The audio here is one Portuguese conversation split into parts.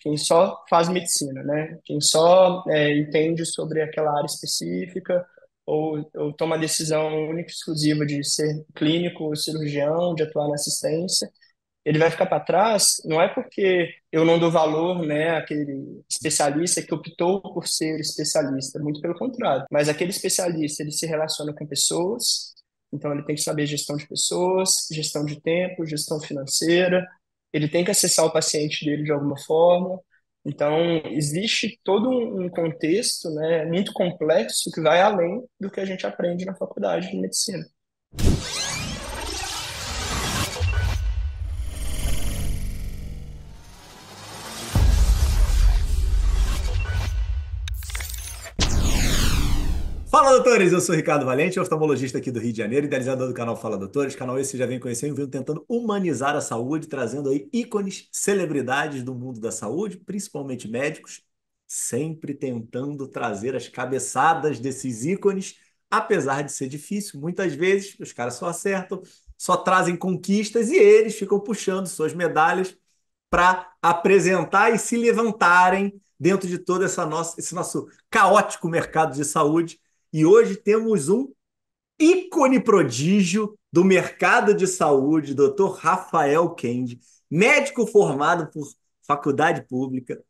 quem só faz medicina, né? Quem só entende sobre aquela área específica ou toma a decisão única e exclusiva de ser clínico ou cirurgião, de atuar na assistência, ele vai ficar para trás, não é porque eu não dou valor, né, àquele especialista que optou por ser especialista, muito pelo contrário. Mas aquele especialista, ele se relaciona com pessoas, então ele tem que saber gestão de pessoas, gestão de tempo, gestão financeira, ele tem que acessar o paciente dele de alguma forma. Então, existe todo um contexto, né, muito complexo que vai além do que a gente aprende na faculdade de medicina. Fala, doutores! Eu sou Ricardo Valente, oftalmologista aqui do Rio de Janeiro, idealizador do canal Fala Doutores. Canal esse você já vem conhecendo, vem tentando humanizar a saúde, trazendo aí ícones, celebridades do mundo da saúde, principalmente médicos, sempre tentando trazer as cabeçadas desses ícones, apesar de ser difícil. Muitas vezes os caras só acertam, só trazem conquistas e eles ficam puxando suas medalhas para apresentar e se levantarem dentro de todo esse nosso caótico mercado de saúde. E hoje temos um ícone prodígio do mercado de saúde, Dr. Rafael Kendi, médico formado por faculdade pública,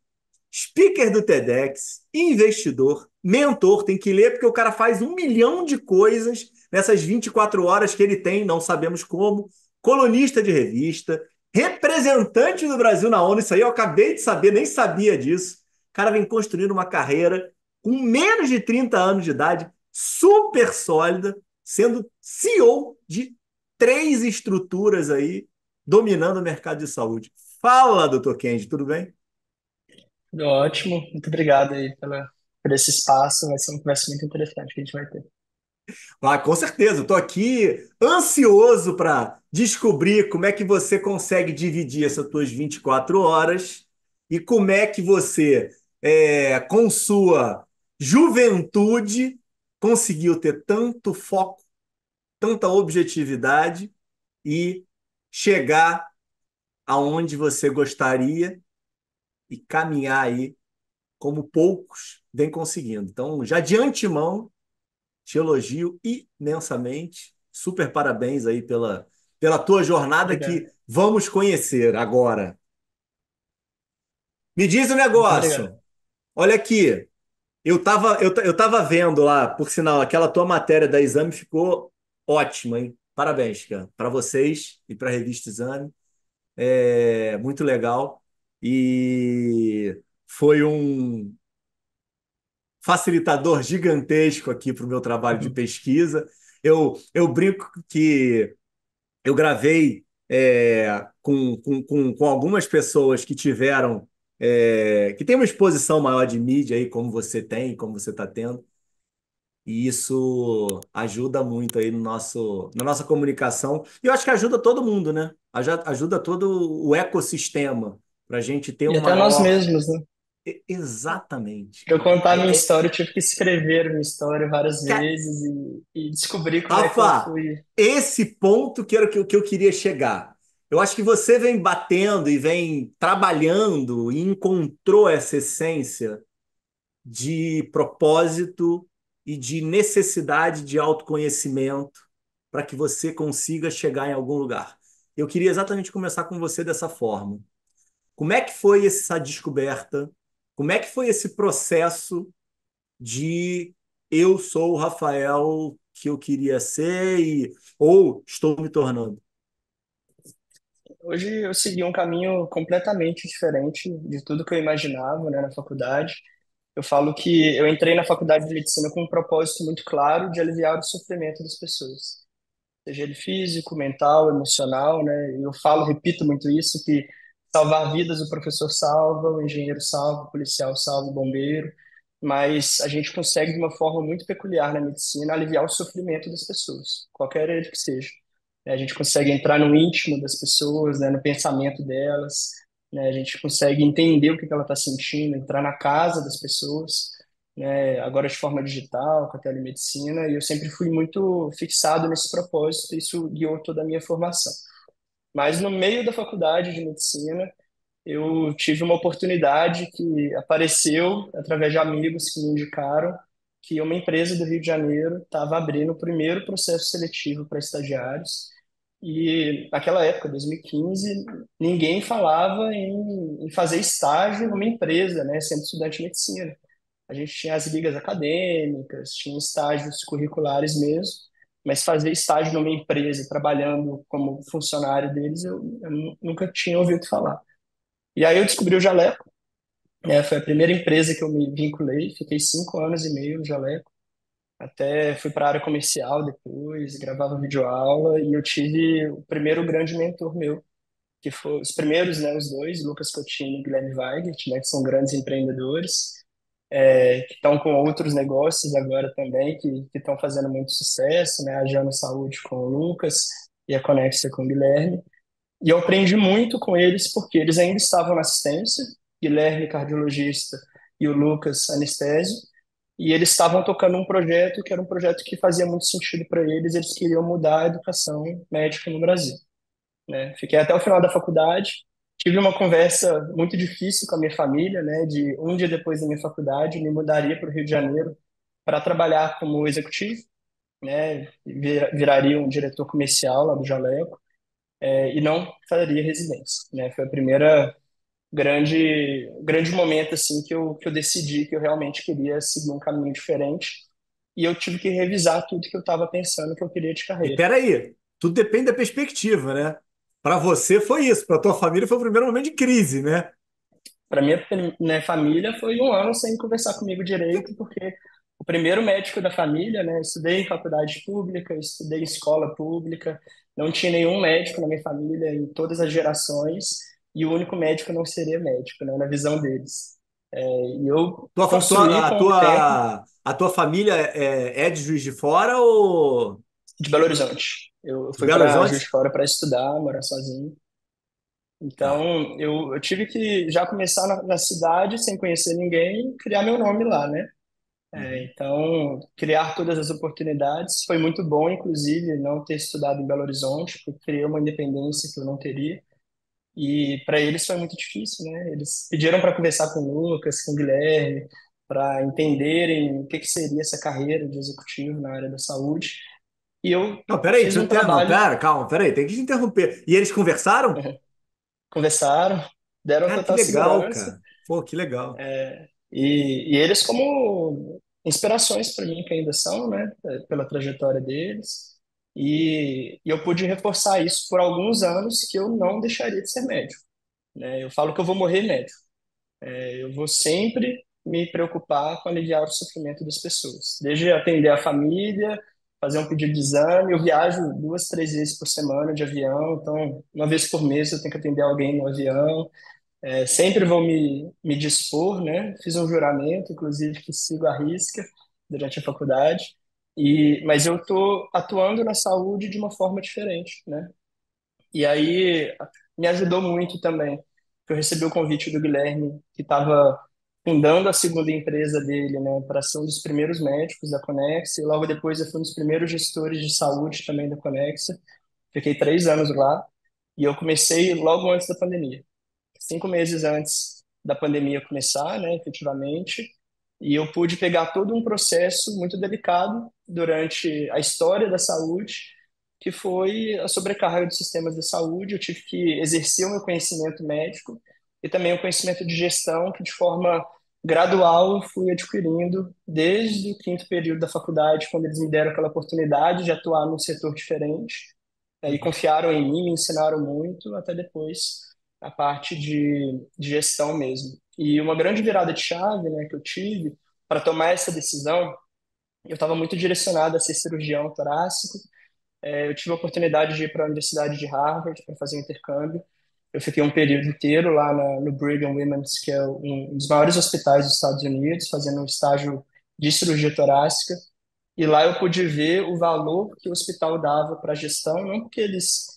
speaker do TEDx, investidor, mentor, tem que ler porque o cara faz 1 milhão de coisas nessas 24 horas que ele tem, não sabemos como, colunista de revista, representante do Brasil na ONU, isso aí eu acabei de saber, nem sabia disso. O cara vem construindo uma carreira com menos de 30 anos de idade, super sólida, sendo CEO de 3 estruturas aí, dominando o mercado de saúde. Fala, doutor Kendi, tudo bem? Tudo ótimo, muito obrigado aí por esse espaço, vai ser uma conversa muito interessante que a gente vai ter. Ah, com certeza, estou aqui ansioso para descobrir como é que você consegue dividir essas suas 24 horas e como é que você, com sua juventude, conseguiu ter tanto foco, tanta objetividade e chegar aonde você gostaria e caminhar aí como poucos vêm conseguindo. Então, já de antemão, te elogio imensamente. Super parabéns aí pela tua jornada Obrigado, que vamos conhecer agora. Me diz o muito obrigado. negócio. Olha aqui, eu tava vendo lá, por sinal, aquela tua matéria da Exame ficou ótima, hein? Parabéns, cara, para vocês e para a revista Exame. É muito legal. E foi um facilitador gigantesco aqui para o meu trabalho de Uhum. pesquisa. Eu brinco que eu gravei com algumas pessoas que tiveram, que tem uma exposição maior de mídia aí, como você tem, como você está tendo, e isso ajuda muito aí no na nossa comunicação. E eu acho que ajuda todo mundo, né? Ajuda todo o ecossistema para a gente ter E um até nós maior. mesmos, né? Exatamente, Para eu cara. contar a minha história, eu tive que escrever a minha história várias vezes e descobrir como é que eu Rafa, fui. esse ponto que era que eu queria chegar. Eu acho que você vem batendo e vem trabalhando e encontrou essa essência de propósito e de necessidade de autoconhecimento para que você consiga chegar em algum lugar. Eu queria exatamente começar com você dessa forma. Como é que foi essa descoberta? Como é que foi esse processo de eu sou o Rafael que eu queria ser ou estou me tornando? Hoje eu segui um caminho completamente diferente de tudo que eu imaginava, né, na faculdade. Eu falo que eu entrei na faculdade de medicina com um propósito muito claro de aliviar o sofrimento das pessoas, seja ele físico, mental, emocional, né? E eu falo, repito muito isso, que salvar vidas o professor salva, o engenheiro salva, o policial salva, o bombeiro, mas a gente consegue de uma forma muito peculiar na medicina aliviar o sofrimento das pessoas, qualquer ele que seja. A gente consegue entrar no íntimo das pessoas, né, no pensamento delas, né? A gente consegue entender o que que ela está sentindo, entrar na casa das pessoas, né, agora de forma digital, com a telemedicina, e eu sempre fui muito fixado nesse propósito, isso guiou toda a minha formação. Mas no meio da faculdade de medicina, eu tive uma oportunidade que apareceu através de amigos que me indicaram que uma empresa do Rio de Janeiro estava abrindo o primeiro processo seletivo para estagiários. E naquela época, 2015, ninguém falava em fazer estágio numa empresa, né, sendo estudante de medicina. A gente tinha as ligas acadêmicas, tinha estágios curriculares mesmo, mas fazer estágio numa empresa, trabalhando como funcionário deles, eu nunca tinha ouvido falar. E aí eu descobri o Jaleco, né? Foi a primeira empresa que eu me vinculei, fiquei 5 anos e meio no Jaleco, até fui para a área comercial depois, gravava videoaula, e eu tive o primeiro grande mentor meu, que foi os primeiros, né, os dois, Lucas Coutinho e Guilherme Weigert, né, que são grandes empreendedores, que estão com outros negócios agora também, que estão fazendo muito sucesso, né, a Jana Saúde com o Lucas e a Conexia com o Guilherme. E eu aprendi muito com eles porque eles ainda estavam na assistência, Guilherme, cardiologista, e o Lucas, anestésio, e eles estavam tocando um projeto que era um projeto que fazia muito sentido para eles, eles queriam mudar a educação médica no Brasil, né? Fiquei até o final da faculdade, tive uma conversa muito difícil com a minha família, né, de um dia depois da minha faculdade, me mudaria para o Rio de Janeiro para trabalhar como executivo, né, viraria um diretor comercial lá do Jaleco, e não faria residência, né? Foi a primeira grande momento assim que eu decidi que eu realmente queria seguir um caminho diferente e eu tive que revisar tudo que eu estava pensando que eu queria de E carreira. peraí, tudo depende da perspectiva, né? Para você foi isso, para tua família foi o primeiro momento de crise, né? Para minha família foi 1 ano sem conversar comigo direito, porque o primeiro médico da família, né? Estudei em faculdade pública, estudei em escola pública, não tinha nenhum médico na minha família em todas as gerações, e o único médico não seria médico, né? Na visão deles. E eu Tua, fa- construí tua, a com o tempo tua, a tua família é de Juiz de Fora ou de Belo Horizonte. Eu de fui Belo para Juiz Horizonte? de Fora para estudar, morar sozinho. Tá. Então, eu tive que já começar na cidade, sem conhecer ninguém, criar meu nome lá, né? Uhum. Então, criar todas as oportunidades foi muito bom, inclusive, não ter estudado em Belo Horizonte, porque criei uma independência que eu não teria. E para eles foi muito difícil, né? Eles pediram para conversar com o Lucas, com o Guilherme, para entenderem o que que seria essa carreira de executivo na área da saúde. E eu Não, peraí, fiz deixa eu um não, trabalho. pera, calma, peraí, tem que te interromper. E eles conversaram? Conversaram, deram Cara, que total legal, segurança, cara. Pô, que legal. e eles como inspirações para mim que ainda são, né, pela trajetória deles, e eu pude reforçar isso por alguns anos que eu não deixaria de ser médico, né? Eu falo que eu vou morrer médico. Eu vou sempre me preocupar com aliviar o sofrimento das pessoas, desde atender a família, fazer um pedido de exame. Eu viajo 2, 3 vezes por semana de avião, então 1 vez por mês eu tenho que atender alguém no avião. Sempre vou me dispor, né? Fiz um juramento, inclusive, que sigo à risca durante a faculdade. Mas eu estou atuando na saúde de uma forma diferente, né? E aí me ajudou muito também, que eu recebi o convite do Guilherme, que estava fundando a segunda empresa dele, né, para ser um dos primeiros médicos da Conex, e logo depois eu fui um dos primeiros gestores de saúde também da Conex. Fiquei 3 anos lá, e eu comecei logo antes da pandemia. 5 meses antes da pandemia começar, né, efetivamente, e eu pude pegar todo um processo muito delicado durante a história da saúde, que foi a sobrecarga dos sistemas de saúde. Eu tive que exercer o meu conhecimento médico e também o conhecimento de gestão, que de forma gradual eu fui adquirindo desde o quinto período da faculdade, quando eles me deram aquela oportunidade de atuar num setor diferente, e Uhum. confiaram em mim, me ensinaram muito, até depois a parte de gestão mesmo. E uma grande virada de chave, né, que eu tive para tomar essa decisão, eu estava muito direcionado a ser cirurgião torácico. Eu tive a oportunidade de ir para a Universidade de Harvard para fazer um intercâmbio. Eu fiquei um período inteiro lá no Brigham Women's, que é um dos maiores hospitais dos Estados Unidos, fazendo um estágio de cirurgia torácica. E lá eu pude ver o valor que o hospital dava para a gestão, não porque eles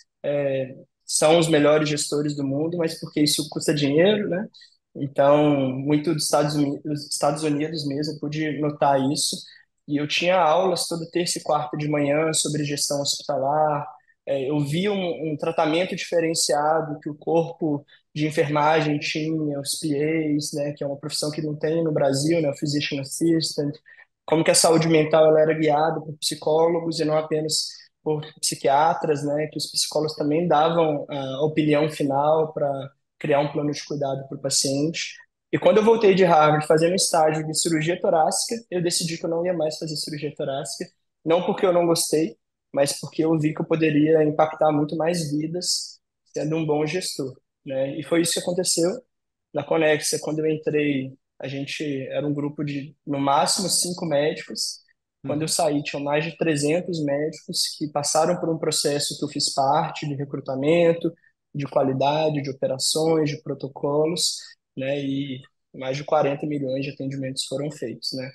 são os melhores gestores do mundo, mas porque isso custa dinheiro, né? Então, muito dos Estados Unidos mesmo, eu pude notar isso. E eu tinha aulas toda terça e quarta de manhã sobre gestão hospitalar. Eu vi um tratamento diferenciado que o corpo de enfermagem tinha os PAs, né, que é uma profissão que não tem no Brasil, né, o Physician Assistant, como que a saúde mental ela era guiada por psicólogos e não apenas por psiquiatras, né, que os psicólogos também davam a opinião final para criar um plano de cuidado para o paciente. E quando eu voltei de Harvard fazendo estágio de cirurgia torácica, eu decidi que eu não ia mais fazer cirurgia torácica, não porque eu não gostei, mas porque eu vi que eu poderia impactar muito mais vidas sendo um bom gestor, né? E foi isso que aconteceu na Conexia. Quando eu entrei, a gente era um grupo de, no máximo, 5 médicos. Quando eu Uhum. saí, tinham mais de 300 médicos que passaram por um processo que eu fiz parte de recrutamento, de qualidade, de operações, de protocolos, né? E mais de 40 milhões de atendimentos foram feitos, né?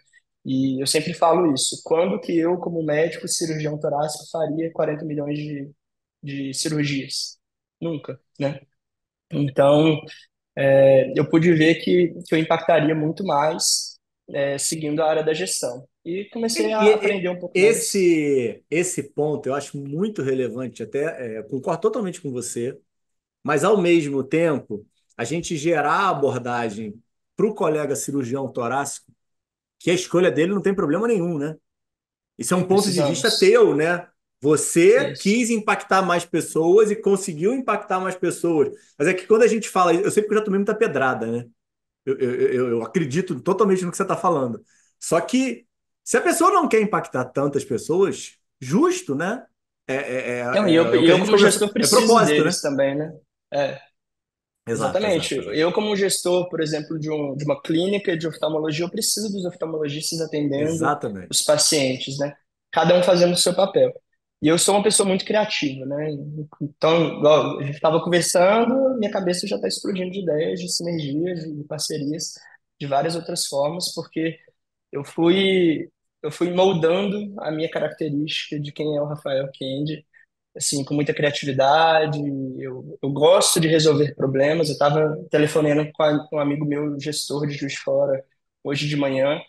E eu sempre falo isso. Quando que eu, como médico cirurgião torácico, faria 40 milhões de cirurgias? Nunca, né? Então, eu pude ver que eu impactaria muito mais seguindo a área da gestão. E comecei a aprender um pouco mais. Esse ponto eu acho muito relevante, até concordo totalmente com você, mas ao mesmo tempo, a gente gerar a abordagem para o colega cirurgião torácico, que a escolha dele não tem problema nenhum, né? Isso é um ponto de vista Precisamos. teu, né? Você Isso. quis impactar mais pessoas e conseguiu impactar mais pessoas. Mas é que quando a gente fala, eu sei que eu já tomei muita pedrada, né? Eu acredito totalmente no que você está falando. Só que se a pessoa não quer impactar tantas pessoas, justo, né? Não, e É o que a eu gente como conversou. gestor, É preciso propósito, né? deles também, né? É, Exato, exatamente. exato, exato. Eu, como gestor, por exemplo, de uma clínica de oftalmologia, eu preciso dos oftalmologistas atendendo os Exatamente. pacientes, né? Cada um fazendo o seu papel. E eu sou uma pessoa muito criativa, né? Então, igual, a gente estava conversando, minha cabeça já está explodindo de ideias, de sinergias, de parcerias, de várias outras formas, porque eu fui, eu fui moldando a minha característica de quem é o Rafael Kendi, assim, com muita criatividade. Eu gosto de resolver problemas. Eu estava telefonando com um amigo meu, gestor de Juiz de Fora, hoje de manhã,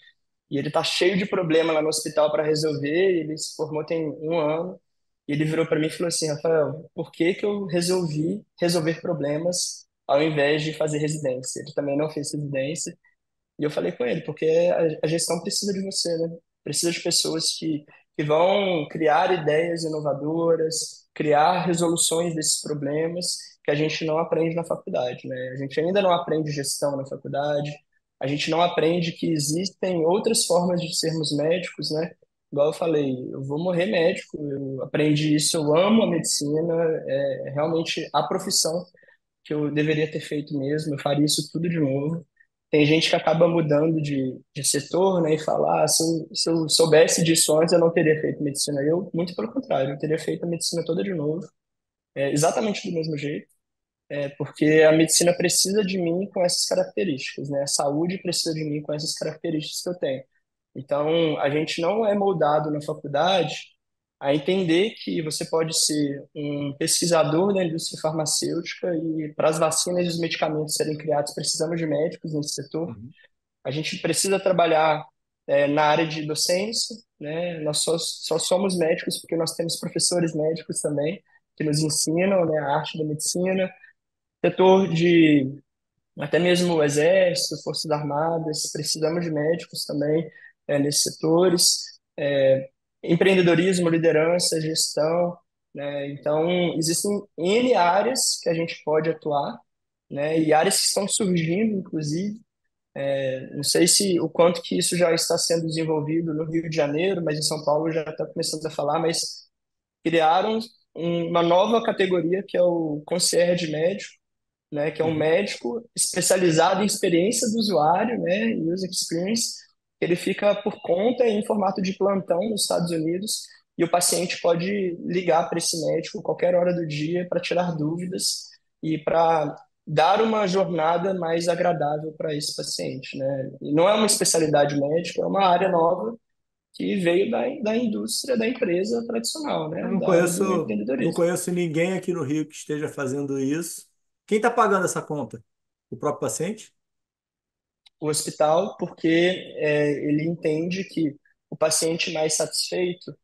e ele tá cheio de problema lá no hospital para resolver. Ele se formou tem um ano. E ele virou para mim e falou assim: Rafael, por que que eu resolvi resolver problemas ao invés de fazer residência? Ele também não fez residência. E eu falei com ele, porque a gestão precisa de você, né? Precisa de pessoas que vão criar ideias inovadoras, criar resoluções desses problemas que a gente não aprende na faculdade, né? A gente ainda não aprende gestão na faculdade, a gente não aprende que existem outras formas de sermos médicos, né? Igual eu falei, eu vou morrer médico, eu aprendi isso, eu amo a medicina, é realmente a profissão que eu deveria ter feito mesmo, eu faria isso tudo de novo. Tem gente que acaba mudando de setor, né, e fala, se eu soubesse disso antes, eu não teria feito medicina. Eu, muito pelo contrário, eu teria feito a medicina toda de novo, exatamente do mesmo jeito, porque a medicina precisa de mim com essas características, né? A saúde precisa de mim com essas características que eu tenho. Então, a gente não é moldado na faculdade a entender que você pode ser um pesquisador da indústria farmacêutica e para as vacinas e os medicamentos serem criados, precisamos de médicos nesse setor. Uhum. A gente precisa trabalhar na área de docência, né? Nós só somos médicos porque nós temos professores médicos também que nos ensinam, né, a arte da medicina. Setor de até mesmo o Exército, Forças Armadas, precisamos de médicos também nesses setores. Empreendedorismo, liderança, gestão, né? Então, existem N áreas que a gente pode atuar, né? E áreas que estão surgindo, inclusive. Não sei se o quanto que isso já está sendo desenvolvido no Rio de Janeiro, mas em São Paulo já está começando a falar, mas criaram uma nova categoria que é o concierge médico, né, que é um Uhum. médico especializado em experiência do usuário, né, user experience. Ele fica por conta em formato de plantão nos Estados Unidos e o paciente pode ligar para esse médico qualquer hora do dia para tirar dúvidas e para dar uma jornada mais agradável para esse paciente, né? E não é uma especialidade médica, é uma área nova que veio da indústria, da empresa tradicional, Eu né? não Da área conheço, do não empreendedorismo. conheço ninguém aqui no Rio que esteja fazendo isso. Quem está pagando essa conta? O próprio paciente? O hospital, porque ele entende que o paciente mais satisfeito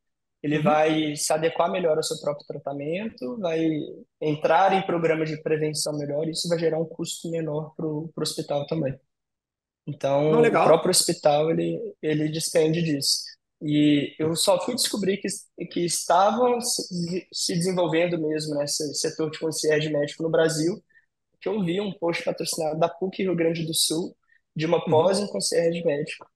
ele Uhum. vai se adequar melhor ao seu próprio tratamento, vai entrar em programas de prevenção melhor, e isso vai gerar um custo menor para o hospital também. Não, Então, o legal. próprio hospital, ele despende disso. E eu só fui descobrir que estavam se desenvolvendo mesmo nesse setor de concierge médico no Brasil, que eu vi um post patrocinado da PUC Rio Grande do Sul, de uma Uhum. pós em concierge médico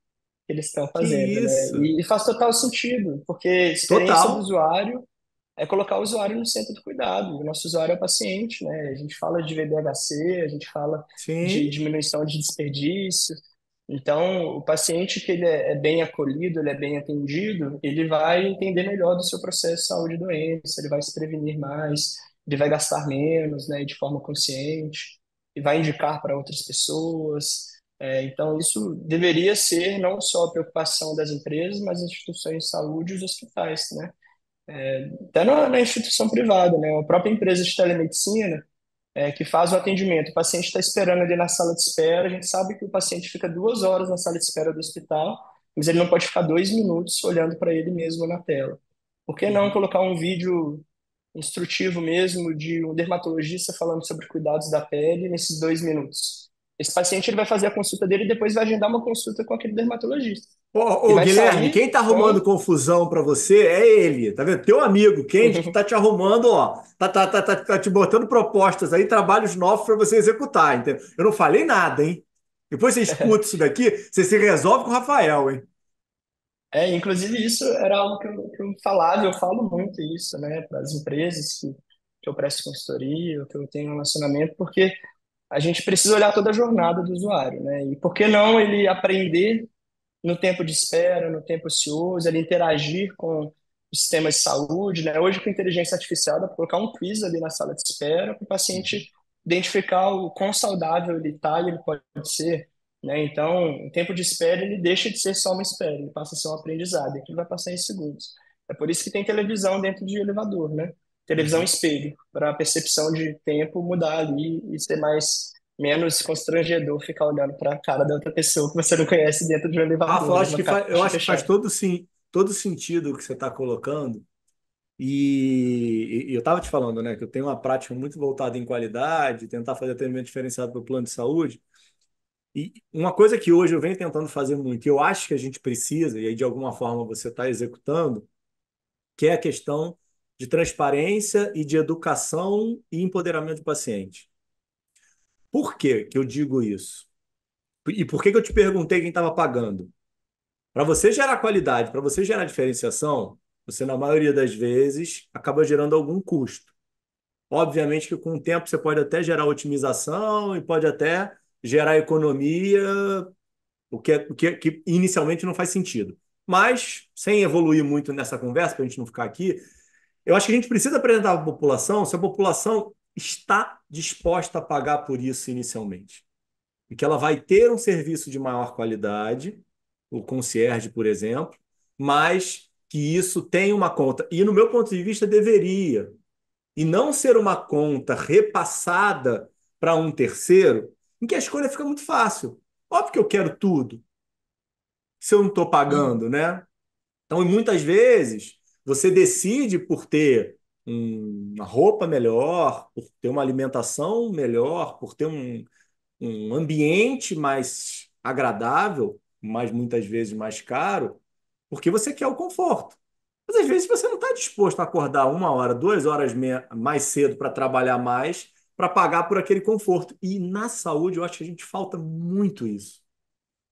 que eles estão Que fazendo, né? isso? E faz total sentido, porque a experiência do Total. usuário é colocar o usuário no centro do cuidado. O nosso usuário é o paciente, né? A gente fala de VBHC, a gente fala de Sim. diminuição de desperdício. Então, o paciente que ele é bem acolhido, ele é bem atendido, ele vai entender melhor do seu processo de saúde e doença, ele vai se prevenir mais, ele vai gastar menos, né, de forma consciente, e vai indicar para outras pessoas. Então, isso deveria ser não só a preocupação das empresas, mas das instituições de saúde e os hospitais, né? Até na instituição privada, né? A própria empresa de telemedicina que faz o atendimento. O paciente está esperando ali na sala de espera, a gente sabe que o paciente fica 2 horas na sala de espera do hospital, mas ele não pode ficar 2 minutos olhando para ele mesmo na tela. Por que não Uhum. colocar um vídeo instrutivo mesmo de um dermatologista falando sobre cuidados da pele nesses 2 minutos? Esse paciente ele vai fazer a consulta dele e depois vai agendar uma consulta com aquele dermatologista. E Ô, vai Guilherme, sair quem tá arrumando com. confusão pra você é ele, tá vendo? Teu amigo, quem que tá te arrumando, ó, tá te botando propostas aí, trabalhos novos pra você executar, entendeu? Eu não falei nada, hein? Depois você escuta isso daqui, você se resolve com o Rafael, hein? Inclusive isso era algo que eu falava, eu falo muito isso, né, para as empresas que eu presto consultoria, que eu tenho relacionamento, porque a gente precisa olhar toda a jornada do usuário, né, e por que não ele aprender no tempo de espera, no tempo ocioso, ele interagir com os sistemas de saúde, né, hoje com inteligência artificial, dá para colocar um quiz ali na sala de espera para o paciente identificar o quão saudável ele está e ele pode ser, né? Então, o tempo de espera ele deixa de ser só uma espera, ele passa a ser um aprendizado, e aquilo vai passar em segundos. É por isso que tem televisão dentro de elevador, né? Televisão Uhum. espelho, para a percepção de tempo mudar ali e ser menos constrangedor ficar olhando para a cara da outra pessoa que você não conhece dentro de um Rafa, elevador, né? Uma eu caixa acho que faz fechada. todo sentido o que você está colocando. E eu estava te falando, né, que eu tenho uma prática muito voltada em qualidade, tentar fazer atendimento diferenciado para o plano de saúde. E uma coisa que hoje eu venho tentando fazer muito, e eu acho que a gente precisa, e aí de alguma forma você está executando, que é a questão de transparência e de educação e empoderamento do paciente. Por que que eu digo isso? E por que que eu te perguntei quem estava pagando? Para você gerar qualidade, para você gerar diferenciação, você, na maioria das vezes, acaba gerando algum custo. Obviamente que com o tempo você pode até gerar otimização e pode até gerar economia, que inicialmente não faz sentido. Mas, sem evoluir muito nessa conversa, para a gente não ficar aqui, eu acho que a gente precisa apresentar para a população se a população está disposta a pagar por isso inicialmente. E que ela vai ter um serviço de maior qualidade, o concierge, por exemplo, mas que isso tem uma conta. E, no meu ponto de vista, deveria. E não ser uma conta repassada para um terceiro, em que a escolha fica muito fácil. Óbvio que eu quero tudo, se eu não estou Uhum. pagando, né? Então, muitas vezes, você decide por ter uma roupa melhor, por ter uma alimentação melhor, por ter um ambiente mais agradável, mas muitas vezes mais caro, porque você quer o conforto. Mas às vezes você não está disposto a acordar 1 hora, 2 horas mais cedo para trabalhar mais, para pagar por aquele conforto. E na saúde, eu acho que a gente falta muito isso.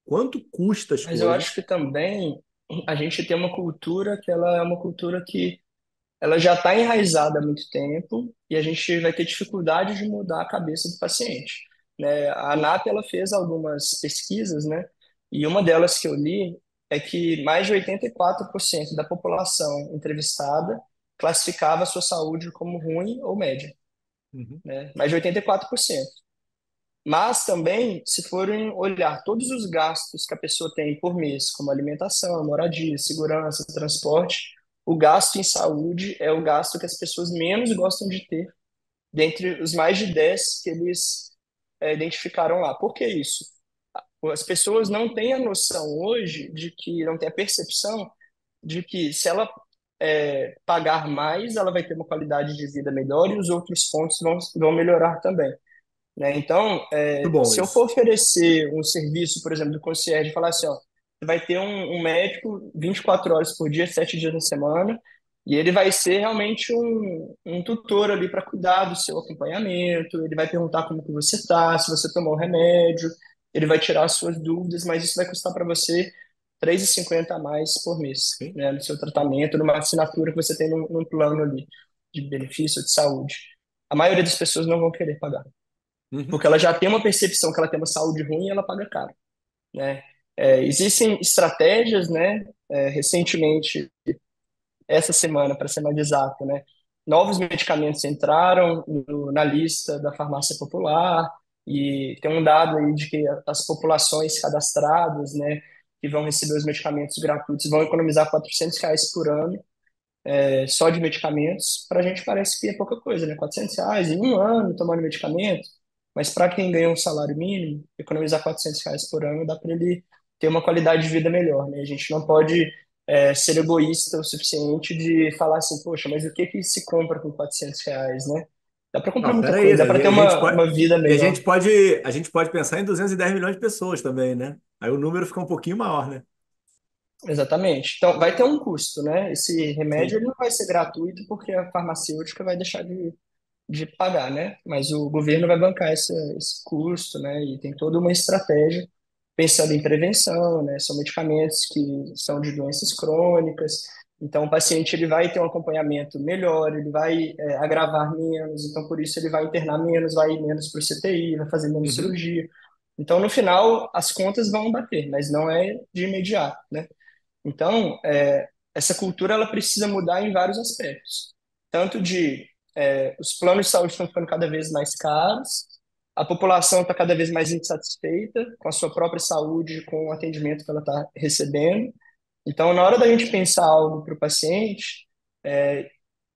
Quanto custa as Mas eu acho que coisas? também a gente tem uma cultura que ela é uma cultura que ela já está enraizada há muito tempo e a gente vai ter dificuldade de mudar a cabeça do paciente, né? A ANAP ela fez algumas pesquisas, né? E uma delas que eu li é que mais de 84% da população entrevistada classificava a sua saúde como ruim ou média, Uhum, né? Mais de 84%. Mas também, se forem olhar todos os gastos que a pessoa tem por mês, como alimentação, moradia, segurança, transporte, o gasto em saúde é o gasto que as pessoas menos gostam de ter, dentre os mais de 10 que eles identificaram lá. Por que isso? As pessoas não têm a noção hoje de que, não têm a percepção de que se ela pagar mais, ela vai ter uma qualidade de vida melhor e os outros pontos vão melhorar também, né? Então, Muito bom se eu for isso. oferecer um serviço, por exemplo, do concierge, falar assim, ó, você vai ter um médico 24 horas por dia, 7 dias na semana, e ele vai ser realmente um tutor ali para cuidar do seu acompanhamento, ele vai perguntar como que você está, se você tomou o remédio, ele vai tirar as suas dúvidas, mas isso vai custar para você 3,50 a mais por mês, Ok? né, no seu tratamento, numa assinatura que você tem num plano ali de benefício de saúde. A maioria das pessoas não vão querer pagar Uhum. porque ela já tem uma percepção que ela tem uma saúde ruim e ela paga caro, né? Existem estratégias, né? Recentemente, essa semana, para ser mais exato, né? Novos medicamentos entraram na lista da farmácia popular e tem um dado aí de que as populações cadastradas, né? Que vão receber os medicamentos gratuitos vão economizar R$ 400 por ano só de medicamentos, para a gente parece que é pouca coisa, né? R$ 400 em um ano tomando medicamento, mas para quem ganha um salário mínimo, economizar R$ 400 por ano dá para ele ter uma qualidade de vida melhor, né? A gente não pode ser egoísta o suficiente de falar assim, poxa, mas o que que se compra com R$ 400, né? Dá para comprar Não, muita peraí, coisa, dá né? para ter A gente pode, uma vida e melhor. a gente pode pensar em 210 milhões de pessoas também, né? Aí o número fica um pouquinho maior, né? Exatamente. Então, vai ter um custo, né? Esse remédio Sim. ele não vai ser gratuito porque a farmacêutica vai deixar de pagar, né? Mas o governo vai bancar esse custo, né? E tem toda uma estratégia pensando em prevenção, né? São medicamentos que são de doenças crônicas, então o paciente ele vai ter um acompanhamento melhor, ele vai agravar menos, então por isso ele vai internar menos, vai ir menos para o CTI, vai fazer menos Uhum. cirurgia. Então no final as contas vão bater, mas não é de imediato, né? Então, essa cultura ela precisa mudar em vários aspectos, tanto de os planos de saúde estão ficando cada vez mais caros, a população está cada vez mais insatisfeita com a sua própria saúde, com o atendimento que ela está recebendo. Então, na hora da gente pensar algo para o paciente,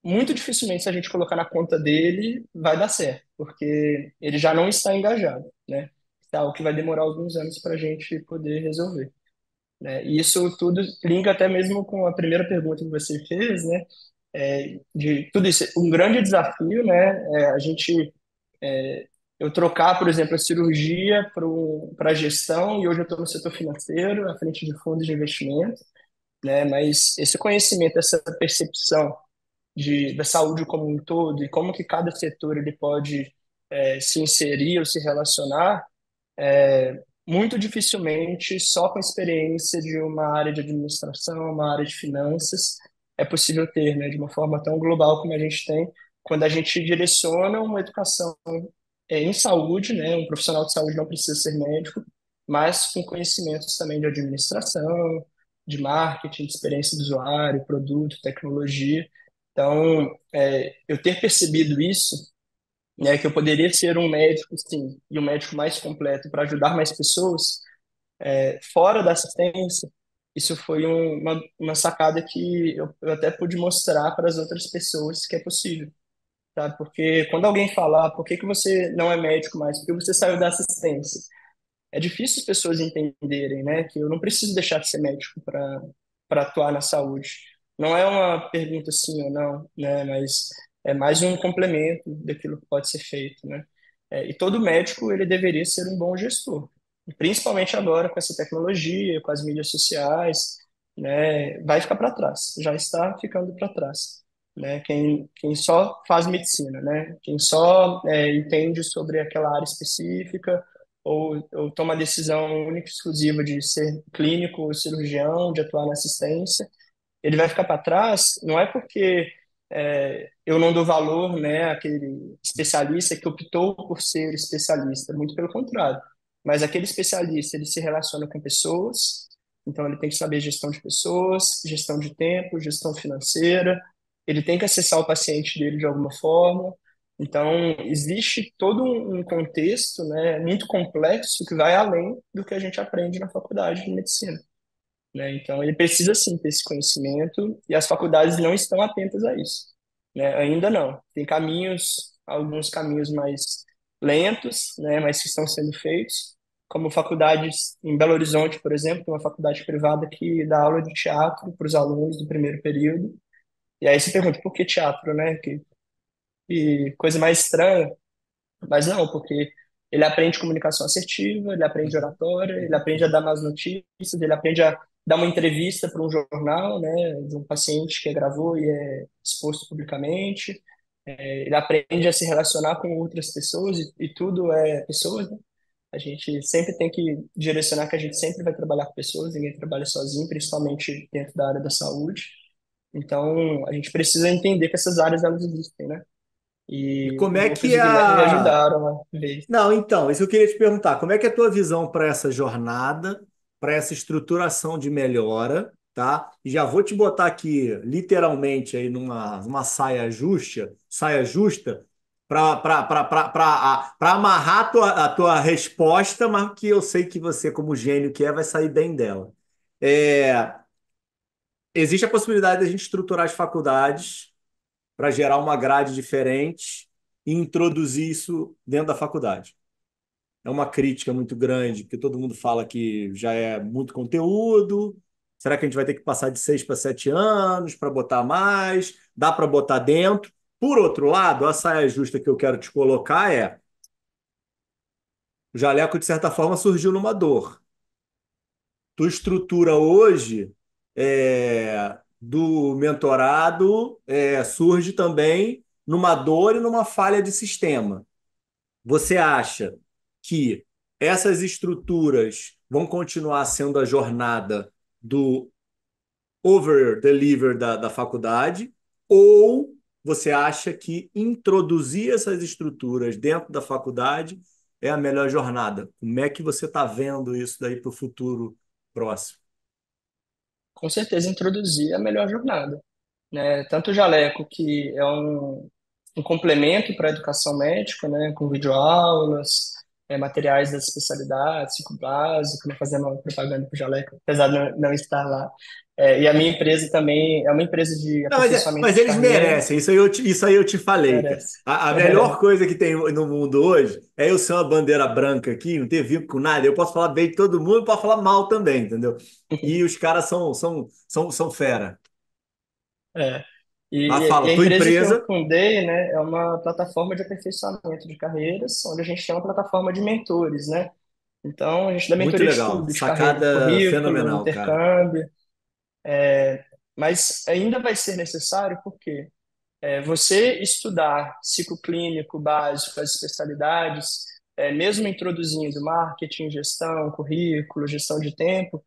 muito dificilmente se a gente colocar na conta dele vai dar certo, porque ele já não está engajado, né? É algo que vai demorar alguns anos para a gente poder resolver, né? E isso tudo linka até mesmo com a primeira pergunta que você fez, né? De tudo isso, um grande desafio, né? A gente, eu trocar, por exemplo, a cirurgia para a gestão e hoje eu estou no setor financeiro, à frente de fundos de investimento, né? Mas esse conhecimento, essa percepção da saúde como um todo e como que cada setor ele pode se inserir ou se relacionar muito dificilmente, só com a experiência de uma área de administração, uma área de finanças, é possível ter, né, de uma forma tão global como a gente tem, quando a gente direciona uma educação em saúde, né, um profissional de saúde não precisa ser médico, mas com conhecimentos também de administração, de marketing, de experiência do usuário, produto, tecnologia. Então, eu ter percebido isso, né, que eu poderia ser um médico, sim, e um médico mais completo para ajudar mais pessoas, fora da assistência, isso foi uma sacada que eu até pude mostrar para as outras pessoas que é possível, tá? Porque quando alguém falar, por que que você não é médico mais? Porque você saiu da assistência. É difícil as pessoas entenderem, né, que eu não preciso deixar de ser médico para atuar na saúde. Não é uma pergunta sim ou não, né, mas é mais um complemento daquilo que pode ser feito, né? E todo médico ele deveria ser um bom gestor, principalmente agora com essa tecnologia, com as mídias sociais, né? Vai ficar para trás, já está ficando para trás, né? Quem só faz medicina, né? Quem só entende sobre aquela área específica ou toma a decisão única e exclusiva de ser clínico ou cirurgião, de atuar na assistência, ele vai ficar para trás, não é porque eu não dou valor, né, àquele especialista que optou por ser especialista, muito pelo contrário. Mas aquele especialista, ele se relaciona com pessoas, então ele tem que saber gestão de pessoas, gestão de tempo, gestão financeira, ele tem que acessar o paciente dele de alguma forma. Então, existe todo um contexto, né, muito complexo que vai além do que a gente aprende na faculdade de medicina, né? Então, ele precisa sim ter esse conhecimento e as faculdades não estão atentas a isso, né? Ainda não. Tem caminhos, alguns caminhos mais lentos, né? Mas que estão sendo feitos, como faculdades em Belo Horizonte, por exemplo, uma faculdade privada que dá aula de teatro para os alunos do primeiro período. E aí você pergunta, por que teatro, né? Que coisa mais estranha. Mas não, porque ele aprende comunicação assertiva, ele aprende Uhum, oratória, ele uhum, aprende a dar más notícias, ele aprende a dar uma entrevista para um jornal, né, de um paciente que gravou e é exposto publicamente. Ele aprende a se relacionar com outras pessoas e tudo é pessoas, né? A gente sempre tem que direcionar que a gente sempre vai trabalhar com pessoas, ninguém trabalha sozinho, principalmente dentro da área da saúde. Então, a gente precisa entender que essas áreas elas existem, né? E E como o é Lucas que e o Guilherme me a ajudaram a ver. Não, então, isso eu queria te perguntar. Como é que é a tua visão para essa jornada, para essa estruturação de melhora, tá? E já vou te botar aqui, literalmente, aí numa saia justa, para amarrar a tua resposta, mas que eu sei que você, como gênio que é, vai sair bem dela. É, existe a possibilidade de a gente estruturar as faculdades para gerar uma grade diferente e introduzir isso dentro da faculdade. É uma crítica muito grande, porque todo mundo fala que já é muito conteúdo. Será que a gente vai ter que passar de 6 para 7 anos para botar mais? Dá para botar dentro? Por outro lado, a saia justa que eu quero te colocar é: o jaleco, de certa forma, surgiu numa dor. Tua estrutura hoje do mentorado surge também numa dor e numa falha de sistema. Você acha que essas estruturas vão continuar sendo a jornada do over-deliver da faculdade? Ou você acha que introduzir essas estruturas dentro da faculdade é a melhor jornada? Como é que você está vendo isso daí para o futuro próximo? Com certeza introduzir a melhor jornada, né? Tanto o Jaleco, que é um complemento para a educação médica, né? Com videoaulas, materiais das especialidades, ciclo básico, não fazendo propaganda para o Jaleco, apesar de não estar lá. E a minha empresa também é uma empresa de Não, aperfeiçoamento mas de eles carreira, merecem, isso aí eu te falei, cara. merece. A melhor coisa que tem no mundo hoje é eu ser uma bandeira branca aqui, não ter vínculo com nada. Eu posso falar bem de todo mundo, posso falar mal também, entendeu? E os caras são fera. É. Mas E fala, a tua empresa que eu empresa, fundei, né, é uma plataforma de aperfeiçoamento de carreiras, onde a gente tem uma plataforma de mentores, né? Então, a gente dá muito mentoria de legal. tudo, de carreira, Sacada currículo, fenomenal, cara. intercâmbio, mas ainda vai ser necessário porque você estudar ciclo clínico básico, as especialidades, mesmo introduzindo marketing, gestão, currículo, gestão de tempo,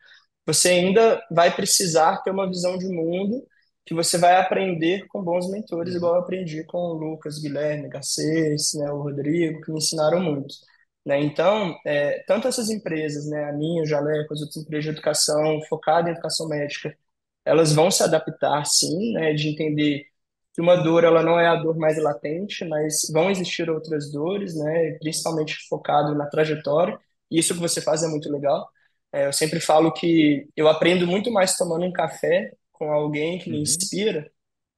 você ainda vai precisar ter uma visão de mundo que você vai aprender com bons mentores, igual Uhum. eu aprendi com o Lucas, Guilherme, Garcês, né, o Rodrigo, que me ensinaram muito. Né? Então, tanto essas empresas, né, a minha, o Jaleco, as outras empresas de educação, focada em educação médica, elas vão se adaptar, sim, né, de entender que uma dor ela não é a dor mais latente, mas vão existir outras dores, né, principalmente focado na trajetória. E isso que você faz é muito legal. Eu sempre falo que eu aprendo muito mais tomando um café com alguém que me Uhum. inspira,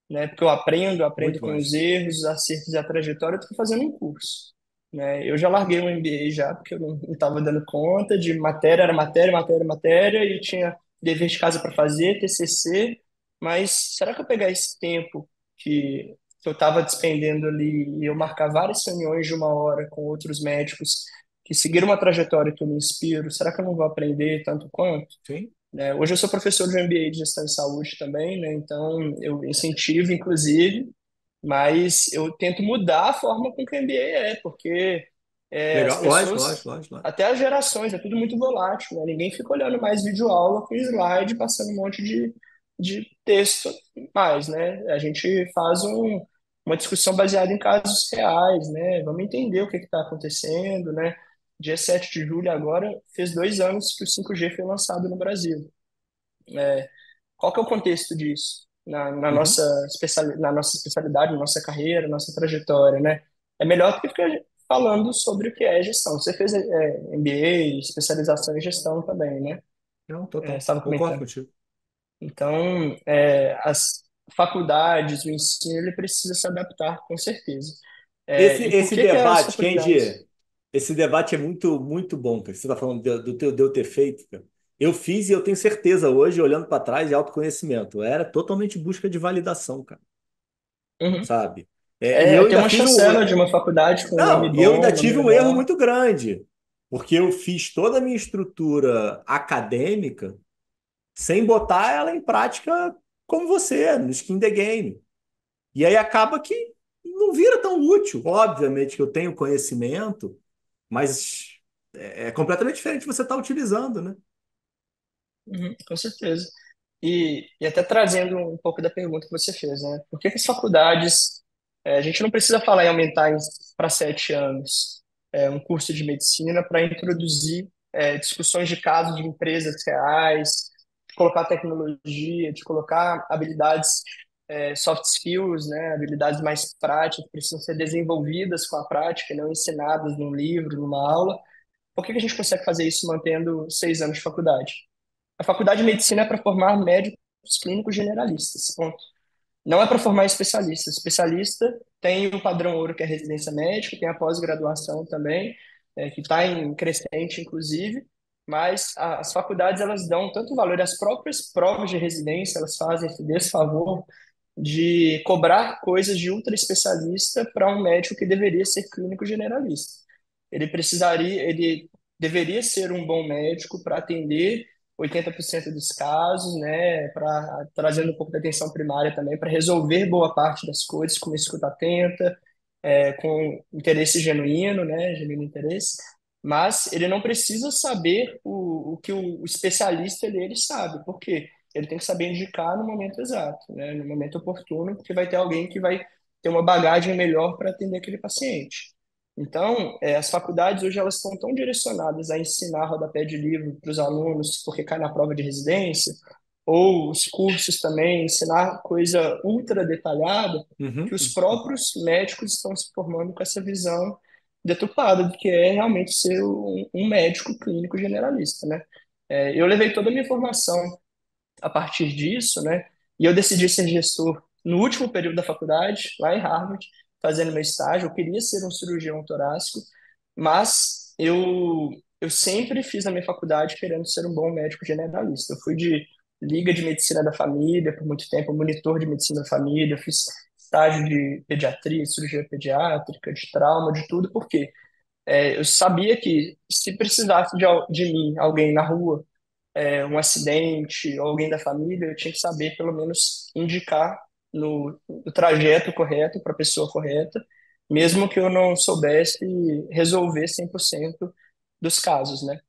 né, porque eu aprendo Muito com os mais. erros, os acertos e a trajetória, do que fazendo um curso. Né? Eu já larguei o MBA já, porque eu não estava dando conta de matéria, era matéria, matéria, matéria, e tinha dever de casa para fazer, TCC, mas será que eu pegar esse tempo que eu estava despendendo ali e eu marcar várias reuniões de 1 hora com outros médicos que seguiram uma trajetória que eu me inspiro, será que eu não vou aprender tanto quanto? Sim. Né? Hoje eu sou professor de MBA de Gestão em Saúde também, né? Então eu incentivo, inclusive, mas eu tento mudar a forma com que o MBA porque as Legal. Lógico, lógico, pessoas, lógico, lógico. até as gerações, é tudo muito volátil, né? Ninguém fica olhando mais videoaula com slide, passando um monte de texto mais, né? A gente faz uma discussão baseada em casos reais, né? Vamos entender o que está acontecendo, né? Dia 7 de julho agora fez 2 anos que o 5G foi lançado no Brasil. Qual que é o contexto disso Uhum. na nossa especialidade, na nossa carreira, nossa trajetória, né? É melhor do que ficar falando sobre o que é gestão. Você fez MBA, especialização em gestão também, né? Não, total. Estava Concordo comentando. contigo. Então, as faculdades, o ensino, ele precisa se adaptar, com certeza. Esse, E por esse que as debate, faculdades? Kendi, esse debate é muito, muito bom, cara. Você está falando do teu de eu ter feito, cara. Eu fiz e eu tenho certeza hoje, olhando para trás, é autoconhecimento. Era totalmente busca de validação, cara, Uhum. sabe? E É, eu tem ainda uma fiz chancela de uma faculdade com um nome Não, e eu ainda bom, nome tive um erro legal. muito grande, porque eu fiz toda a minha estrutura acadêmica sem botar ela em prática como você, no skin the game. E aí acaba que não vira tão útil. Obviamente que eu tenho conhecimento, mas é completamente diferente você estar utilizando, né? Uhum, com certeza. E até trazendo um pouco da pergunta que você fez, né? Por que que as faculdades, a gente não precisa falar em aumentar para 7 anos um curso de medicina para introduzir discussões de casos de empresas reais, de colocar tecnologia, de colocar habilidades, soft skills, né? Habilidades mais práticas que precisam ser desenvolvidas com a prática, e não ensinadas num livro, numa aula. Por que que a gente consegue fazer isso mantendo 6 anos de faculdade? A faculdade de medicina é para formar médicos clínicos generalistas, ponto. Não é para formar especialistas. Especialista tem o padrão ouro, que é a residência médica, tem a pós-graduação também, que está em crescente, inclusive, mas as faculdades elas dão tanto valor às próprias provas de residência, elas fazem esse desfavor de cobrar coisas de ultra especialista para um médico que deveria ser clínico generalista. Ele deveria ser um bom médico para atender 80% dos casos, né, para trazendo um pouco da atenção primária também, para resolver boa parte das coisas com uma escuta atenta, com interesse genuíno, né, genuíno interesse, mas ele não precisa saber o que o especialista ele sabe, por quê? Ele tem que saber indicar no momento exato, né, no momento oportuno, porque vai ter alguém que vai ter uma bagagem melhor para atender aquele paciente. Então, as faculdades hoje elas estão tão direcionadas a ensinar rodapé de livro para os alunos, porque cai na prova de residência, ou os cursos também, ensinar coisa ultra detalhada, que Uhum. os próprios médicos estão se formando com essa visão deturpada do que é realmente ser um médico clínico generalista, né? Eu levei toda a minha formação a partir disso, né? E eu decidi ser gestor no último período da faculdade, lá em Harvard, fazendo meu estágio. Eu queria ser um cirurgião torácico, mas eu sempre fiz na minha faculdade querendo ser um bom médico generalista. Eu fui de Liga de Medicina da Família por muito tempo, monitor de medicina da família, eu fiz estágio de pediatria, cirurgia pediátrica, de trauma, de tudo, porque eu sabia que se precisasse de mim, alguém na rua, um acidente ou alguém da família, eu tinha que saber, pelo menos, indicar no trajeto correto para a pessoa correta, mesmo que eu não soubesse resolver 100% dos casos, né?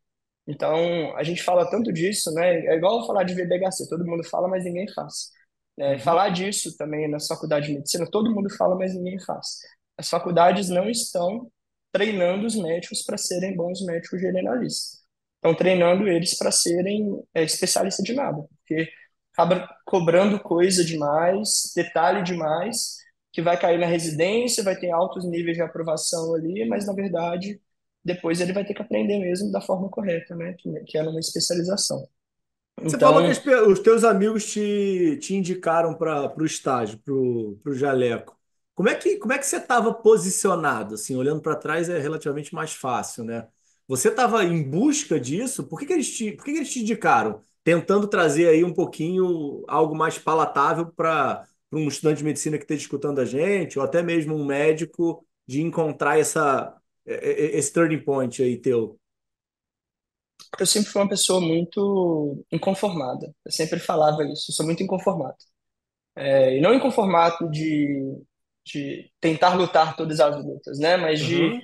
Então, a gente fala tanto disso, né? É igual falar de VBHC, todo mundo fala, mas ninguém faz. Uhum. Falar disso também na faculdade de medicina, todo mundo fala, mas ninguém faz. As faculdades não estão treinando os médicos para serem bons médicos generalistas. Estão treinando eles para serem especialistas de nada, porque acaba cobrando coisa demais, detalhe demais, que vai cair na residência, vai ter altos níveis de aprovação ali, mas na verdade depois ele vai ter que aprender mesmo da forma correta, né? Que é numa especialização. Você falou que Então, os teus amigos te indicaram para o estágio, para o jaleco. Como é que você estava posicionado? Assim, olhando para trás é relativamente mais fácil, né? Você estava em busca disso? Por que que eles te indicaram? Tentando trazer aí um pouquinho algo mais palatável para um estudante de medicina que esteja escutando a gente, ou até mesmo um médico de encontrar esse turning point aí teu. eu sempre fui uma pessoa muito inconformada. Eu sempre falava isso, eu sou muito inconformado. E não inconformado de tentar lutar todas as lutas, né? Mas de Aham.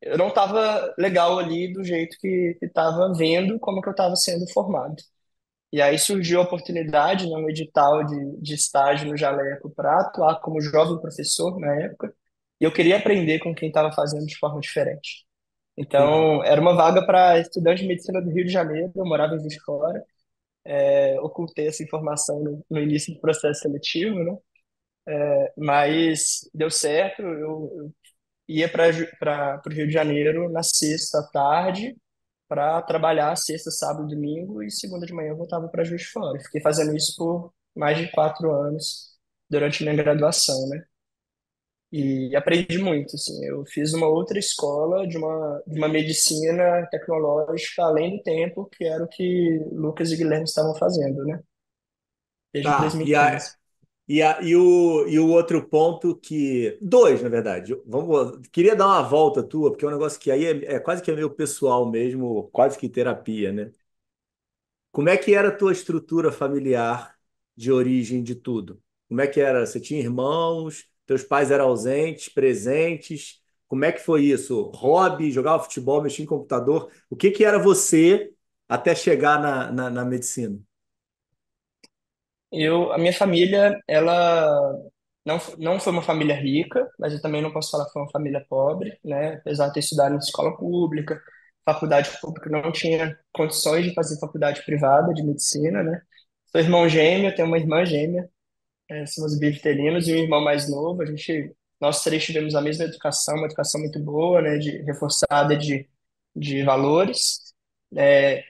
eu não estava legal ali do jeito que estava vendo como que eu estava sendo formado. E aí surgiu a oportunidade, né, um edital de estágio no Jaleco para atuar como jovem professor na época, e eu queria aprender com quem estava fazendo de forma diferente. Entendi. Então, era uma vaga para estudante de medicina do Rio de Janeiro, eu morava em Juiz de Fora, ocultei essa informação no início do processo seletivo, né? Mas deu certo, eu ia para o Rio de Janeiro na sexta à tarde, para trabalhar sexta, sábado, domingo e segunda de manhã eu voltava para Juiz de Fora. Fiquei fazendo isso por mais de 4 anos durante minha graduação, né? e aprendi muito, assim. Eu fiz uma outra escola de uma medicina tecnológica além do tempo, que era o que Lucas e Guilherme estavam fazendo, né? Desde Tá, 2015. e o outro ponto que. Dois, na verdade. Queria dar uma volta tua, porque é um negócio que aí é quase que é meio pessoal mesmo, quase que terapia, né? Como é que era a tua estrutura familiar de origem de tudo? Como é que era? Você tinha irmãos? Teus pais eram ausentes, presentes? Como é que foi isso? Hobby, jogava futebol, mexia em computador? O que que era você até chegar na medicina? A minha família, ela não foi uma família rica, mas eu também não posso falar que foi uma família pobre, né? Apesar de ter estudado em escola pública, faculdade pública, não tinha condições de fazer faculdade privada de medicina, né? Sou irmão gêmeo, tenho uma irmã gêmea, somos bivitelinos e um irmão mais novo. Nós três tivemos a mesma educação, uma educação muito boa, né? Reforçada de valores.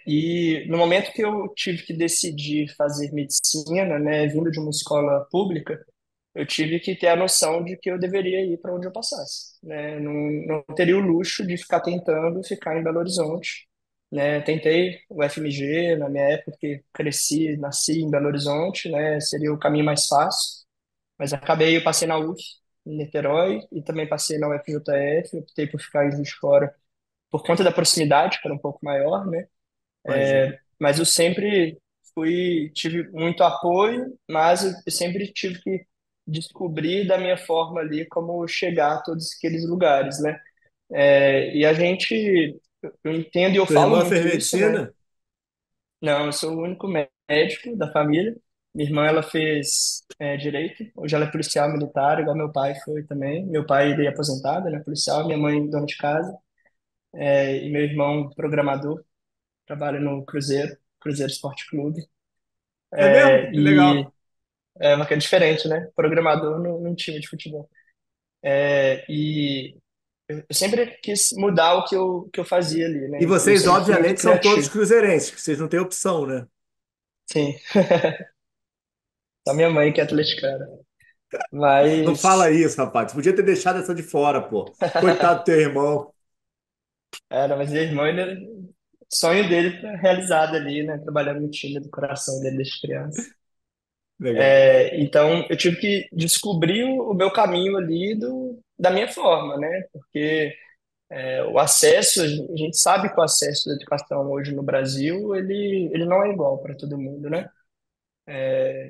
E no momento que eu tive que decidir fazer medicina, né, vindo de uma escola pública, eu tive que ter a noção de que eu deveria ir para onde eu passasse, né? Não teria o luxo de ficar tentando ficar em Belo Horizonte, né? Tentei o FMG na minha época, porque cresci, nasci em Belo Horizonte, né? Seria o caminho mais fácil, mas eu passei na UF, em Niterói, e também passei na UFJF, optei por ficar em Juiz de Fora por conta da proximidade, que era um pouco maior, né? Imagino. Mas eu sempre tive muito apoio, mas eu sempre tive que descobrir da minha forma ali como chegar a todos aqueles lugares, né? E a gente, eu entendo e eu Tua falo irmã muito fez isso, né? medicina? Não, eu sou o único médico da família. Minha irmã, ela fez direito. Hoje ela é policial militar, igual meu pai foi também. Meu pai, ele é aposentado, ele é policial. Minha mãe, dona de casa. E meu irmão, programador, trabalha no Cruzeiro Esporte Clube. É mesmo? Que E legal. é uma coisa diferente, né? Programador num time de futebol. E eu sempre quis mudar que eu fazia ali, E né? Eu vocês, sempre fui muito obviamente, são todos criativo. cruzeirenses, que vocês não têm opção, né? Sim, só minha mãe que é atleticana. Não fala Mas, isso, rapaz. Você podia ter deixado essa de fora, pô. Coitado do teu irmão. mas meu irmão, sonho dele foi realizado ali, né? Trabalhando no time do coração dele desde criança. Legal. Então, eu tive que descobrir o meu caminho ali da minha forma, né? Porque o acesso, a gente sabe que o acesso à educação hoje no Brasil, ele não é igual para todo mundo, né?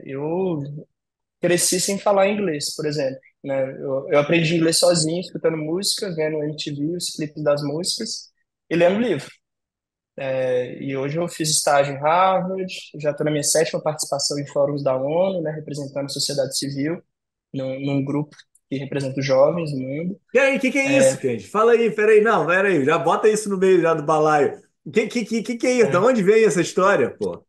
Eu cresci sem falar inglês, por exemplo, né? Eu aprendi inglês sozinho, escutando música, vendo MTV, os clipes das músicas e lendo livro. E hoje eu fiz estágio em Harvard, já estou na minha sétima participação em fóruns da ONU, né? Representando a sociedade civil, num grupo que representa os jovens do mundo. E aí, o que que é isso, Kendi? Fala aí, peraí. Não, peraí. Já bota isso no meio já do balaio. O que é isso? De É, onde vem essa história, pô?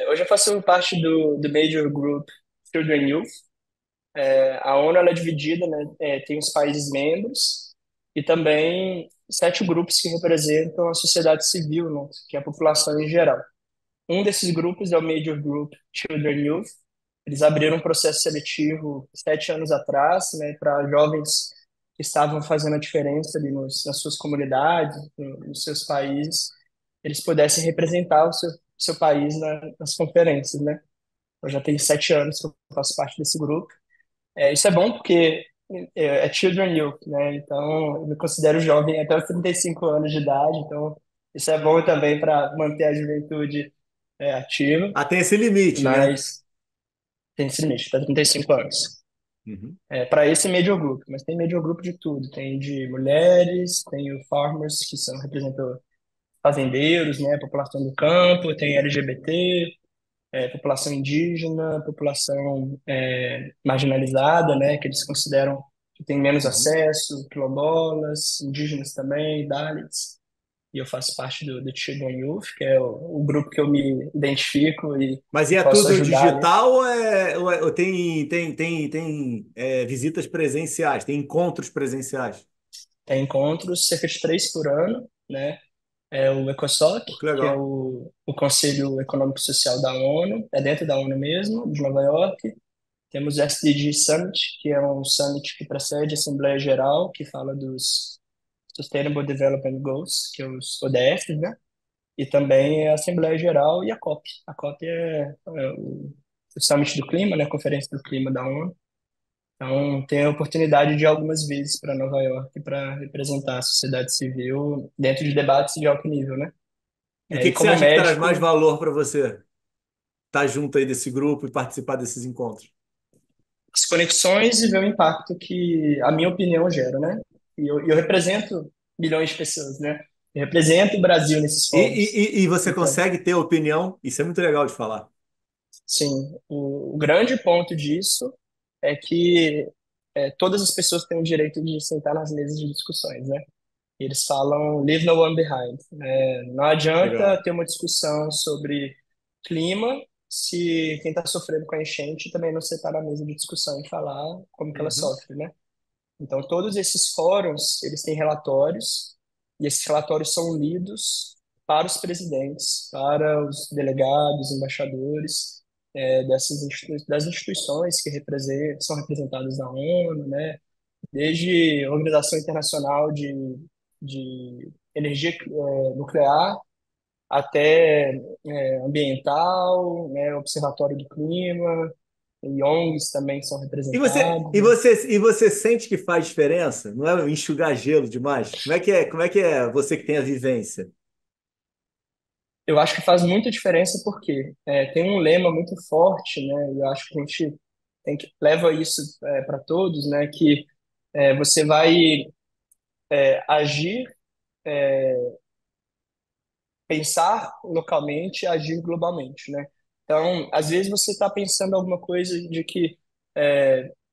Hoje eu faço parte do Major Group Children Youth. A ONU ela é dividida, né? Tem os países membros e também 7 grupos que representam a sociedade civil, né? Que é a população em geral. Um desses grupos é o Major Group Children Youth. Eles abriram um processo seletivo 7 anos atrás, né? Para jovens que estavam fazendo a diferença ali nas suas comunidades, nos seus países, eles pudessem representar o seu país nas conferências, né? Eu já tenho 7 anos que eu faço parte desse grupo. Isso é bom porque é Children Youth, né? Então, eu me considero jovem até os 35 anos de idade, então isso é bom também para manter a juventude ativa, Ah, tem esse limite, né? mas tem esse limite, até 35 anos. Uhum, Para esse Major Group, mas tem Major Group de tudo, tem de mulheres, tem o Farmers, que representam fazendeiros, né? População do campo, tem LGBT, população indígena, população marginalizada, né, que eles consideram que tem menos uhum. acesso, quilombolas, indígenas também, Dalits. E eu faço parte do Children Youth, que é o grupo que eu me identifico Mas e e é posso tudo ajudar ali. digital ou tem visitas presenciais, tem encontros presenciais? Tem encontros cerca de 3 por ano, né? É o ECOSOC, Pô, que que é legal. o Conselho Econômico e Social da ONU, é dentro da ONU mesmo, de Nova York. Temos o SDG Summit, que é um summit que precede a Assembleia Geral, que fala dos Sustainable Development Goals, que é os ODFs, né? E também a Assembleia Geral e a COP. A COP é o Summit do Clima, né? A Conferência do Clima da ONU. Então, tenho a oportunidade de ir algumas vezes para Nova York para representar a sociedade civil dentro de debates de alto nível, né? E o E que que você como acha que traz mais médico, valor para você estar junto aí desse grupo e participar desses encontros? as conexões e ver o impacto que a minha opinião gera, né? E eu represento milhões de pessoas, né? Eu represento o Brasil nesses E, fóruns. e você Então, consegue ter opinião? Isso é muito legal de falar. sim, o grande ponto disso é que todas as pessoas têm o direito de sentar nas mesas de discussões, né? Eles falam leave no one behind. Né? Não adianta Legal. ter uma discussão sobre clima se quem está sofrendo com a enchente também não sentar na mesa de discussão e falar como que ela Uhum. sofre, né? Então, todos esses fóruns, eles têm relatórios, e esses relatórios são lidos para os presidentes, para os delegados, embaixadores, das instituições que são representadas na ONU, né? Desde a Organização Internacional de Energia Nuclear até ambiental, né? Observatório do Clima, e ONGs também são representados, né? E você sente que faz diferença? Não é enxugar gelo demais? Como é que é? Como é que é você que tem a vivência? Eu acho que faz muita diferença porque tem um lema muito forte, né? E eu acho que a gente leva isso para todos, né? Que você vai agir, pensar localmente, e agir globalmente, né? Então, às vezes você está pensando alguma coisa de que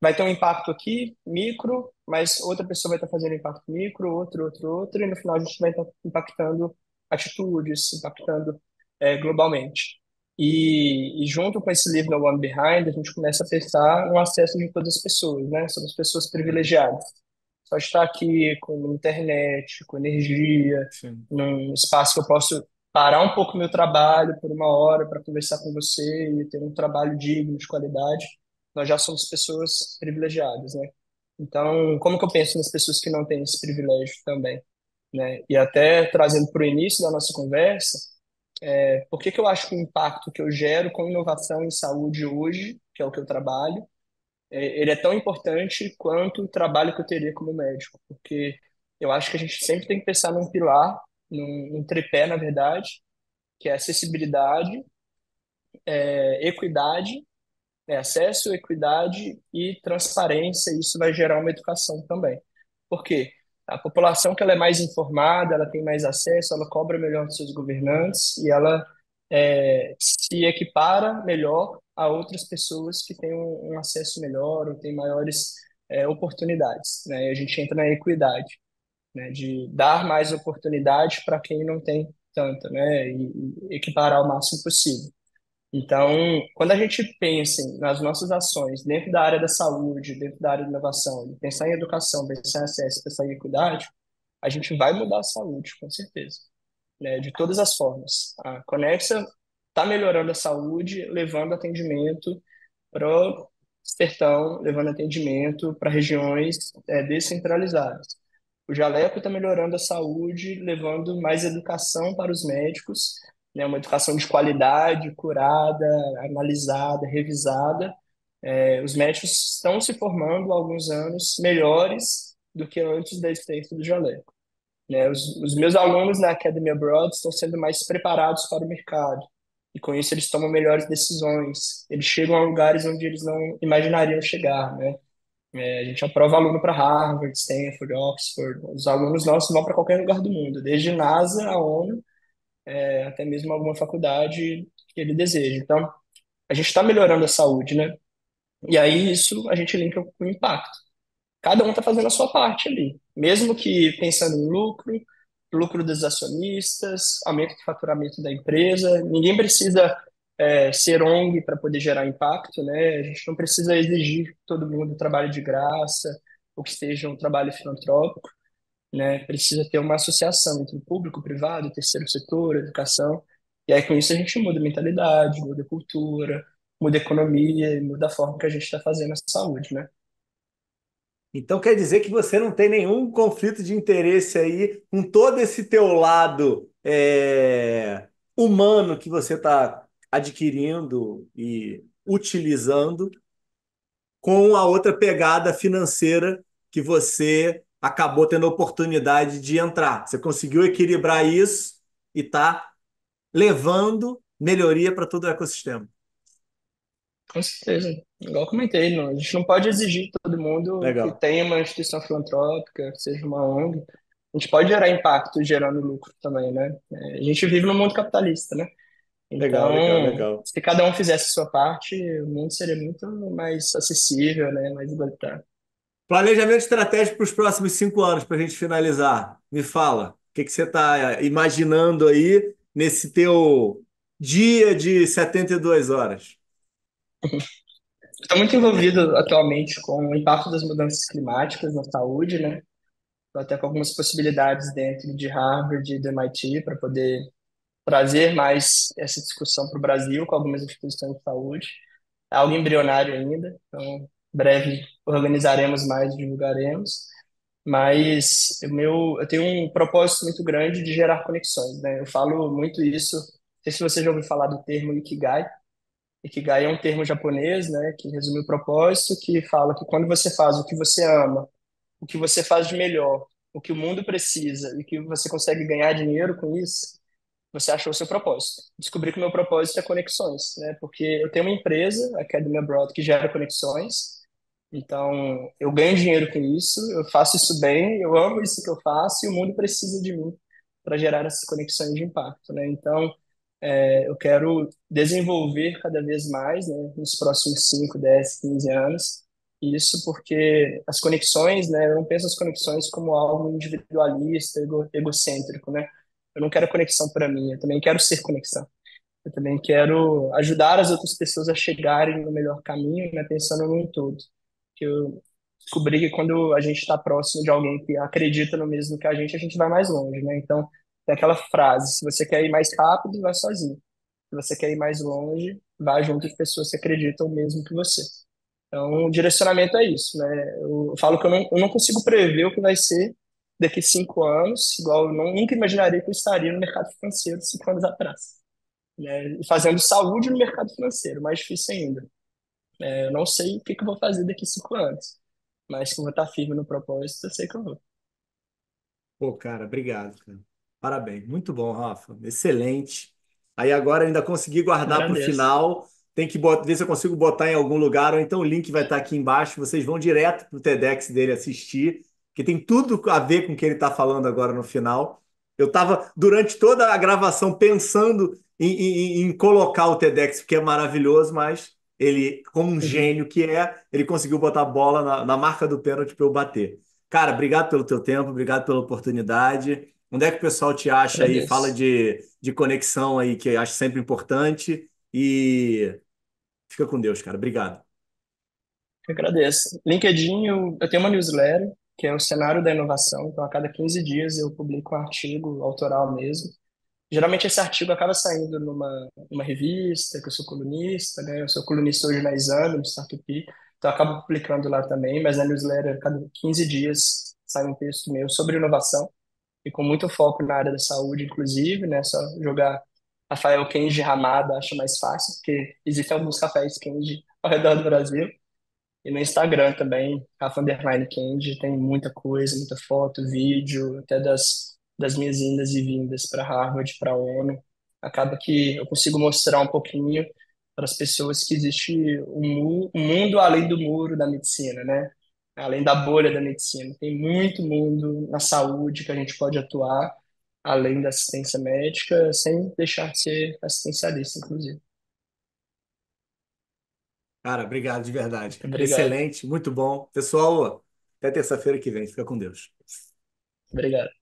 vai ter um impacto aqui, micro, mas outra pessoa vai estar fazendo impacto micro, outro, e no final a gente vai estar impactando atitudes, impactando globalmente. E junto com esse livro No One Behind, a gente começa a pensar no acesso de todas as pessoas, né? Somos pessoas privilegiadas. Só estar aqui com internet, com energia, Sim. num espaço que eu posso parar um pouco meu trabalho por uma hora para conversar com você e ter um trabalho digno, de qualidade, nós já somos pessoas privilegiadas, né? Então, como que eu penso nas pessoas que não têm esse privilégio também, né? E até trazendo para o início da nossa conversa, por que que eu acho que o impacto que eu gero com inovação em saúde hoje, que é o que eu trabalho, ele é tão importante quanto o trabalho que eu teria como médico, porque eu acho que a gente sempre tem que pensar num pilar, num tripé, na verdade, que é acessibilidade, equidade, acesso, equidade e transparência. E isso vai gerar uma educação também. Por quê? A população que ela é mais informada, ela tem mais acesso, ela cobra melhor dos seus governantes e ela se equipara melhor a outras pessoas que têm um acesso melhor ou têm maiores oportunidades, né? E a gente entra na equidade, né? De dar mais oportunidade para quem não tem tanta, né? E equiparar o máximo possível. Então, quando a gente pensa nas nossas ações dentro da área da saúde, dentro da área da inovação, pensar em educação, pensar em acesso, pensar em equidade, a gente vai mudar a saúde, com certeza, né? De todas as formas. A Conexa está melhorando a saúde, levando atendimento para o sertão, levando atendimento para regiões descentralizadas. O Jaleco está melhorando a saúde, levando mais educação para os médicos, né, uma educação de qualidade, curada, analisada, revisada. Os médicos estão se formando há alguns anos melhores do que antes da existência do Jaleco, né? Os meus alunos na Academy Abroad estão sendo mais preparados para o mercado. E com isso eles tomam melhores decisões. Eles chegam a lugares onde eles não imaginariam chegar, né? A gente aprova aluno para Harvard, Stanford, Oxford. Os alunos nossos vão para qualquer lugar do mundo, desde NASA, a ONU, até mesmo alguma faculdade que ele deseja. Então, a gente está melhorando a saúde, né? E aí isso a gente linka com o impacto. Cada um está fazendo a sua parte ali, mesmo que pensando em lucro, lucro dos acionistas, aumento de faturamento da empresa. Ninguém precisa ser ONG para poder gerar impacto, né? A gente não precisa exigir que todo mundo trabalhe de graça ou que seja um trabalho filantrópico, né? Precisa ter uma associação entre o público, o privado, o terceiro setor, a educação. E aí com isso a gente muda a mentalidade, muda a cultura, muda a economia e muda a forma que a gente está fazendo a saúde, né? Então quer dizer que você não tem nenhum conflito de interesse aí com todo esse teu lado humano que você está adquirindo e utilizando com a outra pegada financeira que você acabou tendo a oportunidade de entrar. Você conseguiu equilibrar isso e está levando melhoria para todo o ecossistema. Com certeza. Igual eu comentei, a gente não pode exigir de todo mundo que Legal, tenha uma instituição filantrópica, que seja uma ONG. A gente pode gerar impacto gerando lucro também, né? A gente vive num mundo capitalista, né? legal, legal, Então, legal. se cada um fizesse a sua parte, o mundo seria muito mais acessível, né? Mais igualitário. Planejamento estratégico para os próximos 5 anos, para a gente finalizar. Me fala, o que que você está imaginando aí nesse teu dia de 72 horas? Estou muito envolvido atualmente com o impacto das mudanças climáticas na saúde, né? Tô até com algumas possibilidades dentro de Harvard e do MIT para poder trazer mais essa discussão para o Brasil com algumas instituições de saúde. É algo embrionário ainda, então, em breve organizaremos mais, divulgaremos. Mas eu tenho um propósito muito grande de gerar conexões, né? Eu falo muito isso. Não sei se você já ouviu falar do termo Ikigai. Ikigai é um termo japonês, né, que resume o propósito, que fala que quando você faz o que você ama, o que você faz de melhor, o que o mundo precisa e que você consegue ganhar dinheiro com isso, você achou o seu propósito. Descobri que o meu propósito é conexões, né? Porque eu tenho uma empresa, a Academy Abroad, que gera conexões. Então, eu ganho dinheiro com isso, eu faço isso bem, eu amo isso que eu faço e o mundo precisa de mim para gerar essas conexões de impacto, né? Então, eu quero desenvolver cada vez mais, né, nos próximos 5, 10, 15 anos, isso porque as conexões, né, eu não penso as conexões como algo individualista, egocêntrico, né? Eu não quero conexão para mim, eu também quero ser conexão. Eu também quero ajudar as outras pessoas a chegarem no melhor caminho, né, pensando num todo. Que eu descobri que quando a gente está próximo de alguém que acredita no mesmo que a gente vai mais longe, né? Então, tem aquela frase: se você quer ir mais rápido, vai sozinho. Se você quer ir mais longe, vá junto de pessoas que acreditam o mesmo que você. Então, o direcionamento é isso, né? Eu falo que eu não consigo prever o que vai ser daqui 5 anos, igual eu nunca imaginaria que eu estaria no mercado financeiro 5 anos atrás, né? E fazendo saúde no mercado financeiro, mais difícil ainda. Eu não sei o que que eu vou fazer daqui 5 anos, mas que eu vou estar firme no propósito, eu sei que eu vou. Pô, cara, obrigado, cara. Parabéns. Muito bom, Rafa. Excelente. Aí agora ainda consegui guardar para o Agradeço. final. Tem que ver se eu consigo botar em algum lugar, ou então o link vai estar aqui embaixo. Vocês vão direto para o TEDx dele assistir, que tem tudo a ver com o que ele está falando agora no final. Eu estava, durante toda a gravação, pensando em colocar o TEDx, porque é maravilhoso, mas ele, como um Uhum. gênio que é, ele conseguiu botar a bola na marca do pênalti para eu bater. Cara, obrigado pelo teu tempo, obrigado pela oportunidade. Onde é que o pessoal te acha aí? Fala Agradeço. de conexão aí, que eu acho sempre importante. E fica com Deus, cara. Obrigado. Eu agradeço. LinkedIn, eu tenho uma newsletter, que é o Cenário da Inovação. Então, a cada 15 dias eu publico um artigo autoral mesmo. Geralmente esse artigo acaba saindo numa revista, que eu sou colunista, né? Eu sou colunista hoje na Exame, no Startup, então eu acabo publicando lá também, mas na newsletter, a cada 15 dias sai um texto meu sobre inovação, e com muito foco na área da saúde, inclusive, né? Só jogar Rafael Kenji Ramada acha mais fácil, porque existem alguns cafés Kenji ao redor do Brasil. E no Instagram também, Rafa Underline Kendi, tem muita coisa, muita foto, vídeo, até das minhas indas e vindas para Harvard, para a ONU. Acaba que eu consigo mostrar um pouquinho para as pessoas que existe um mundo além do muro da medicina, né? Além da bolha da medicina. Tem muito mundo na saúde que a gente pode atuar, além da assistência médica, sem deixar de ser assistencialista, inclusive. Cara, obrigado de verdade. Obrigado. Excelente, muito bom. Pessoal, até terça-feira que vem. Fica com Deus. Obrigado.